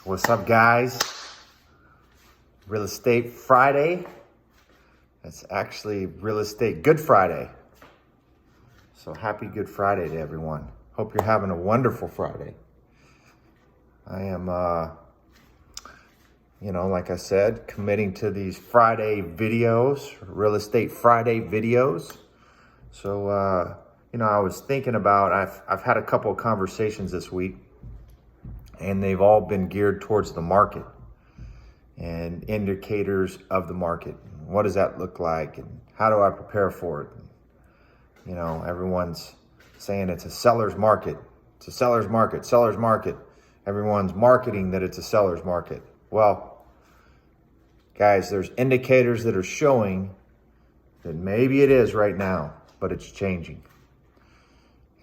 What's up, guys? Real Estate Friday. It's actually Real Estate Good Friday. So happy Good Friday to everyone. Hope you're having a wonderful Friday. I am, like I said, committing to these Friday videos, Real Estate Friday videos. So, I was thinking about, I've had a couple of conversations this week, and they've all been geared towards the market and indicators of the market. What does that look like, and how do I prepare for it? Everyone's saying it's a seller's market. It's a seller's market, seller's market. Everyone's marketing that it's a seller's market. Well, guys, there's indicators that are showing that maybe it is right now, but it's changing.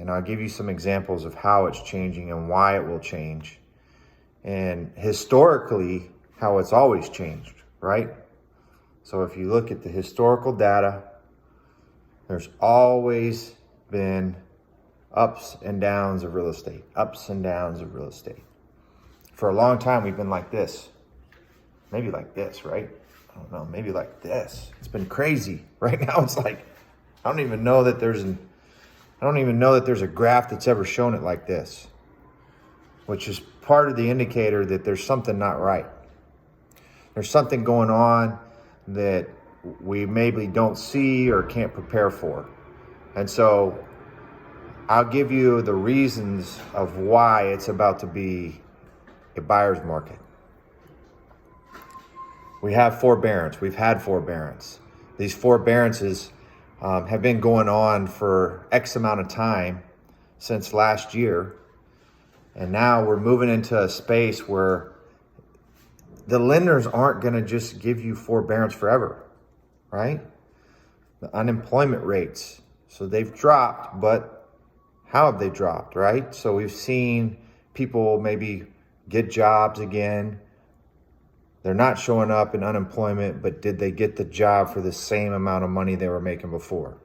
And I'll give you some examples of how it's changing and why it will change. And historically, how it's always changed, right? So if you look at the historical data, there's always been ups and downs of real estate, ups and downs of real estate. For a long time, we've been like this, maybe like this, right? I don't know, maybe like this. It's been crazy. Right now, it's like, I don't even know that there's a graph that's ever shown it like this, which is part of the indicator that there's something not right. There's something going on that we maybe don't see or can't prepare for. And so I'll give you the reasons of why it's about to be a buyer's market. We have forbearance. We've had forbearance. These forbearances have been going on for X amount of time since last year. And now we're moving into a space where the lenders aren't going to just give you forbearance forever, right? The unemployment rates, so they've dropped, but how have they dropped, right? So we've seen people maybe get jobs again. They're not showing up in unemployment, but did they get the job for the same amount of money they were making before?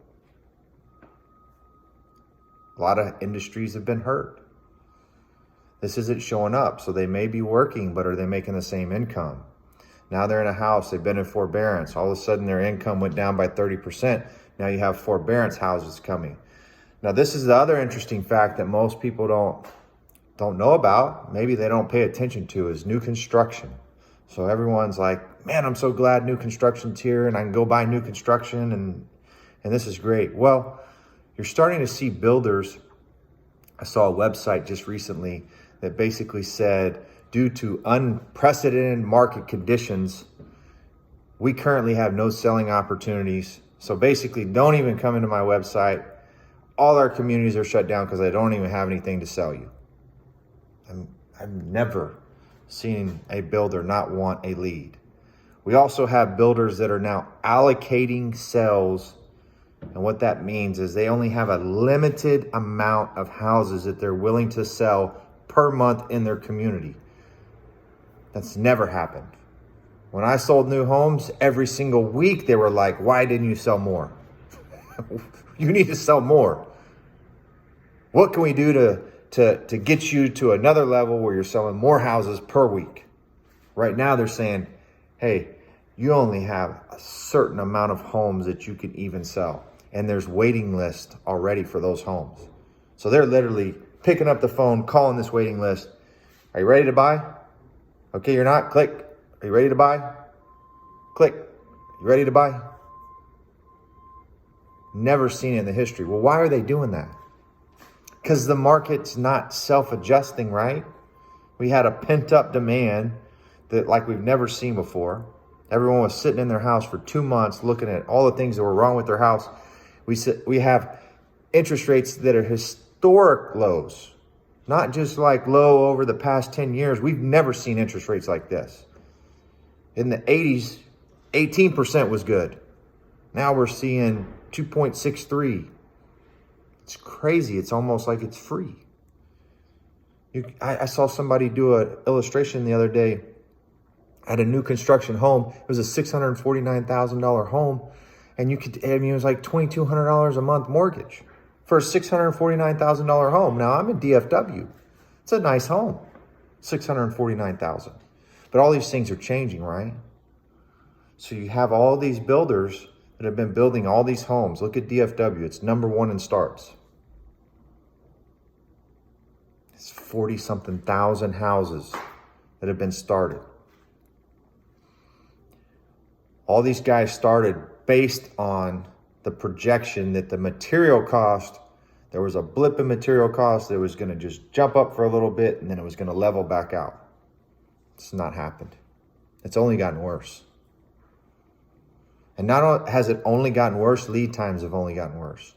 A lot of industries have been hurt. This isn't showing up, so they may be working, but are they making the same income? Now they're in a house, they've been in forbearance. All of a sudden their income went down by 30%. Now you have forbearance houses coming. Now this is the other interesting fact that most people don't know about, maybe they don't pay attention to, is new construction. So everyone's like, man, I'm so glad new construction's here and I can go buy new construction and this is great. Well, you're starting to see builders. I saw a website just recently that basically said, due to unprecedented market conditions, we currently have no selling opportunities. So basically, don't even come into my website. All our communities are shut down because I don't even have anything to sell you. I've never seen a builder not want a lead. We also have builders that are now allocating sales. And what that means is they only have a limited amount of houses that they're willing to sell per month in their community. That's never happened. When I sold new homes, every single week they were like, why didn't you sell more? You need to sell more. What can we do to get you to another level where you're selling more houses per week? Right now they're saying, hey, you only have a certain amount of homes that you can even sell. And there's waiting lists already for those homes. So they're literally picking up the phone, calling this waiting list. Are you ready to buy? Okay, you're not? Click. Are you ready to buy? Click. You ready to buy? Never seen it in the history. Well, why are they doing that? Because the market's not self-adjusting, right? We had a pent-up demand that like we've never seen before. Everyone was sitting in their house for 2 months looking at all the things that were wrong with their house. We have interest rates that are historic lows, not just like low over the past 10 years. We've never seen interest rates like this. In the 80s, 18% was good. Now we're seeing 2.63. It's crazy. It's almost like it's free. I saw somebody do an illustration the other day at a new construction home. It was a $649,000 home. And it was like $2,200 a month mortgage for a $649,000 home. Now I'm in DFW. It's a nice home. $649,000. But all these things are changing, right? So you have all these builders that have been building all these homes. Look at DFW. It's number one in starts. It's 40-something thousand houses that have been started. All these guys started based on the projection that the material cost, there was a blip in material cost that was going to just jump up for a little bit and then it was going to level back out. It's not happened. It's only gotten worse. And not only has it only gotten worse, lead times have only gotten worse.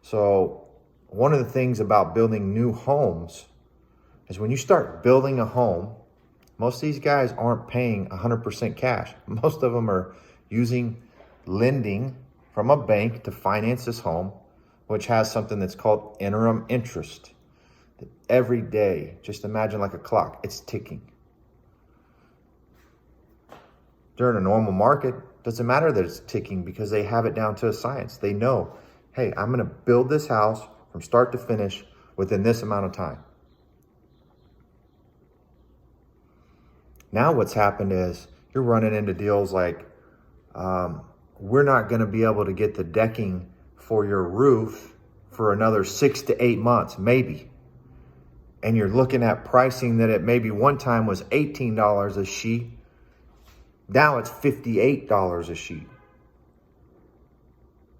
So one of the things about building new homes is when you start building a home, most of these guys aren't paying 100% cash. Most of them are using lending from a bank to finance this home, which has something that's called interim interest. Every day, just imagine like a clock, it's ticking. During a normal market, doesn't matter that it's ticking because they have it down to a science. They know, hey, I'm going to build this house from start to finish within this amount of time. Now what's happened is you're running into deals like, we're not going to be able to get the decking for your roof for another 6 to 8 months, maybe. And you're looking at pricing that at maybe one time was $18 a sheet. Now it's $58 a sheet.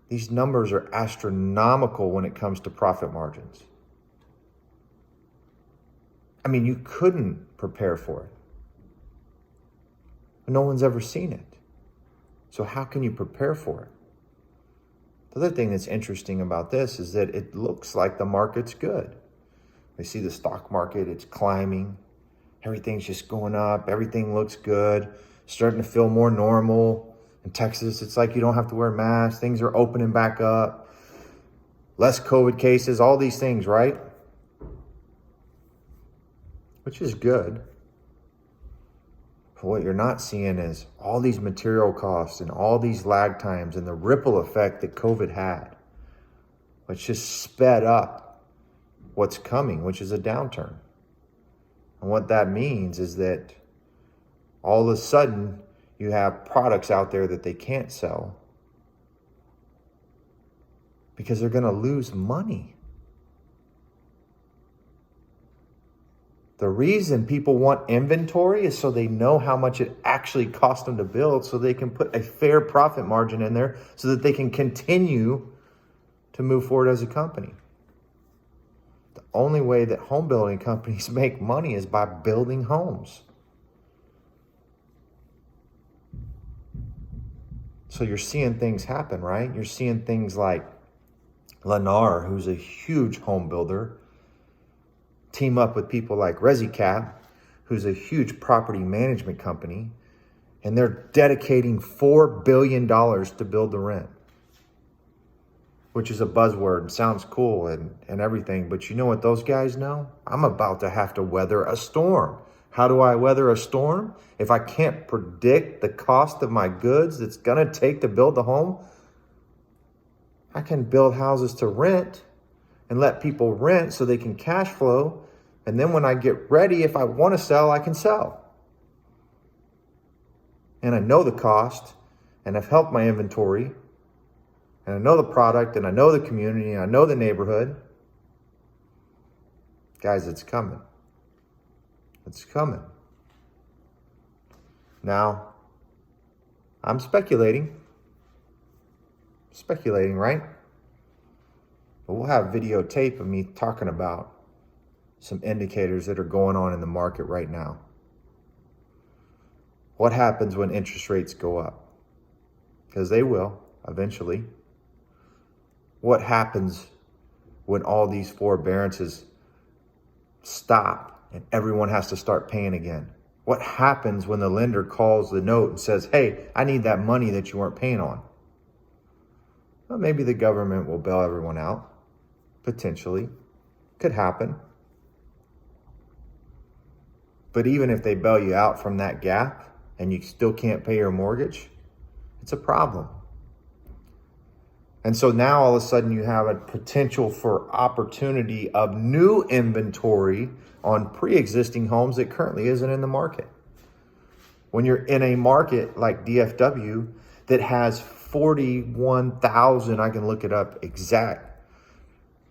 These numbers are astronomical when it comes to profit margins. I mean, you couldn't prepare for it. No one's ever seen it. So how can you prepare for it? The other thing that's interesting about this is that it looks like the market's good. We see the stock market, it's climbing. Everything's just going up. Everything looks good. Starting to feel more normal. In Texas, it's like you don't have to wear masks. Things are opening back up. Less COVID cases, all these things, right? Which is good. But what you're not seeing is all these material costs and all these lag times and the ripple effect that COVID had, which just sped up what's coming, which is a downturn. And what that means is that all of a sudden you have products out there that they can't sell because they're going to lose money. The reason people want inventory is so they know how much it actually cost them to build, so they can put a fair profit margin in there so that they can continue to move forward as a company. The only way that home building companies make money is by building homes. So you're seeing things happen, right? You're seeing things like Lennar, who's a huge home builder, team up with people like ResiCap, who's a huge property management company, and they're dedicating $4 billion to build to rent, which is a buzzword. Sounds cool and everything, but you know what those guys know? I'm about to have to weather a storm. How do I weather a storm? If I can't predict the cost of my goods that's going to take to build the home, I can build houses to rent and let people rent so they can cash flow. And then when I get ready, if I want to sell, I can sell. And I know the cost, and I've helped my inventory, and I know the product, and I know the community, and I know the neighborhood. Guys, it's coming. It's coming. Now, I'm speculating, right? But we'll have videotape of me talking about some indicators that are going on in the market right now. What happens when interest rates go up? Because they will eventually. What happens when all these forbearances stop and everyone has to start paying again? What happens when the lender calls the note and says, hey, I need that money that you weren't paying on? Well, maybe the government will bail everyone out. Potentially. Could happen. But even if they bail you out from that gap and you still can't pay your mortgage, it's a problem. And so now all of a sudden you have a potential for opportunity of new inventory on pre-existing homes that currently isn't in the market. When you're in a market like DFW that has 41,000, I can look it up exact,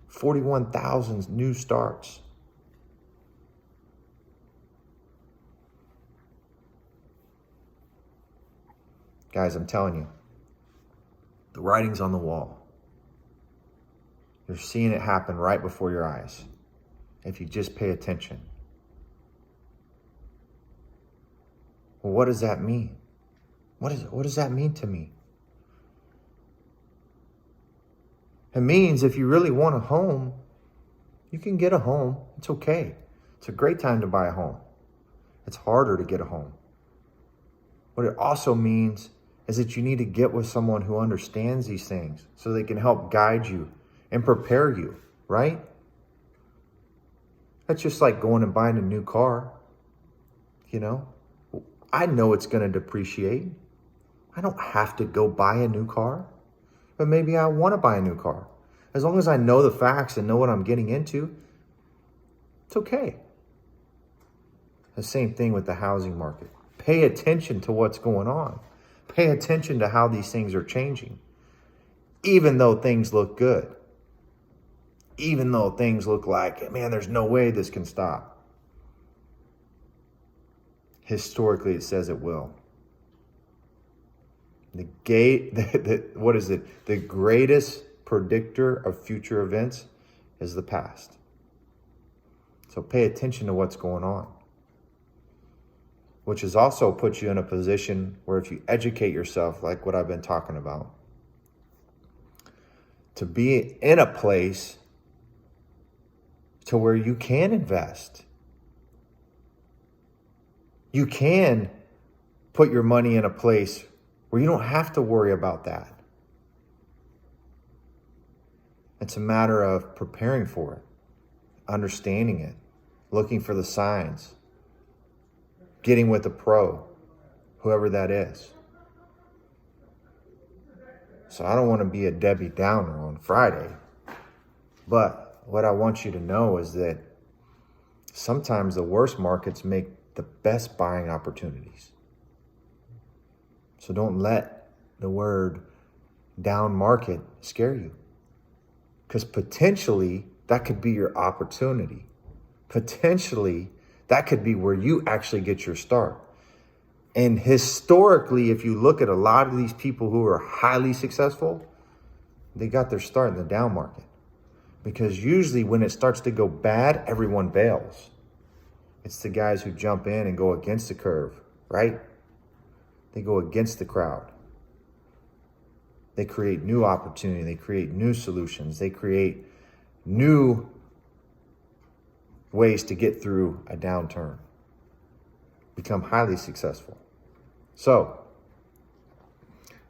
41,000 new starts. Guys, I'm telling you, the writing's on the wall. You're seeing it happen right before your eyes if you just pay attention. Well, what does that mean? What does that mean to me? It means if you really want a home, you can get a home. It's okay. It's a great time to buy a home. It's harder to get a home. What it also means is that you need to get with someone who understands these things so they can help guide you and prepare you, right? That's just like going and buying a new car. You know, I know it's going to depreciate. I don't have to go buy a new car, but maybe I want to buy a new car. As long as I know the facts and know what I'm getting into, it's okay. The same thing with the housing market. Pay attention to what's going on. Pay attention to how these things are changing. Even though things look good. Even though things look like, man, there's no way this can stop. Historically, it says it will. What is it? The greatest predictor of future events is the past. So pay attention to what's going on. Which has also put you in a position where if you educate yourself, like what I've been talking about, to be in a place to where you can invest. You can put your money in a place where you don't have to worry about that. It's a matter of preparing for it, understanding it, looking for the signs, getting with a pro, whoever that is. So I don't want to be a Debbie Downer on Friday, but what I want you to know is that sometimes the worst markets make the best buying opportunities. So don't let the word down market scare you, because potentially that could be your opportunity. Potentially that could be where you actually get your start. And historically, if you look at a lot of these people who are highly successful, they got their start in the down market. Because usually when it starts to go bad, everyone bails. It's the guys who jump in and go against the curve, right? They go against the crowd. They create new opportunity. They create new solutions. They create new ways to get through a downturn. Become highly successful. So,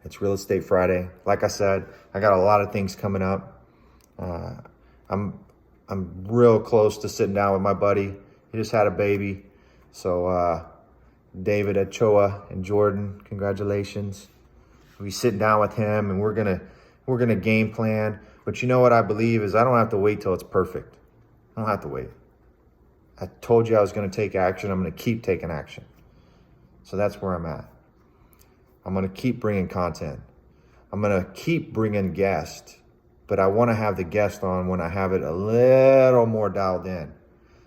it's Real Estate Friday. Like I said, I got a lot of things coming up. I'm real close to sitting down with my buddy. He just had a baby. So, David Ochoa and Jordan, congratulations. We'll be sitting down with him and we're gonna game plan. But you know what I believe is I don't have to wait till it's perfect. I don't have to wait. I told you I was going to take action. I'm going to keep taking action. So that's where I'm at. I'm going to keep bringing content. I'm going to keep bringing guests, but I want to have the guest on when I have it a little more dialed in.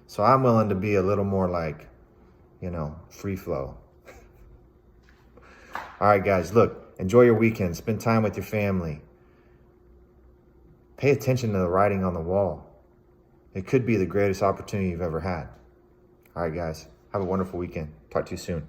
So I'm willing to be a little more like, free flow. All right, guys, look, enjoy your weekend. Spend time with your family. Pay attention to the writing on the wall. It could be the greatest opportunity you've ever had. All right, guys, have a wonderful weekend. Talk to you soon.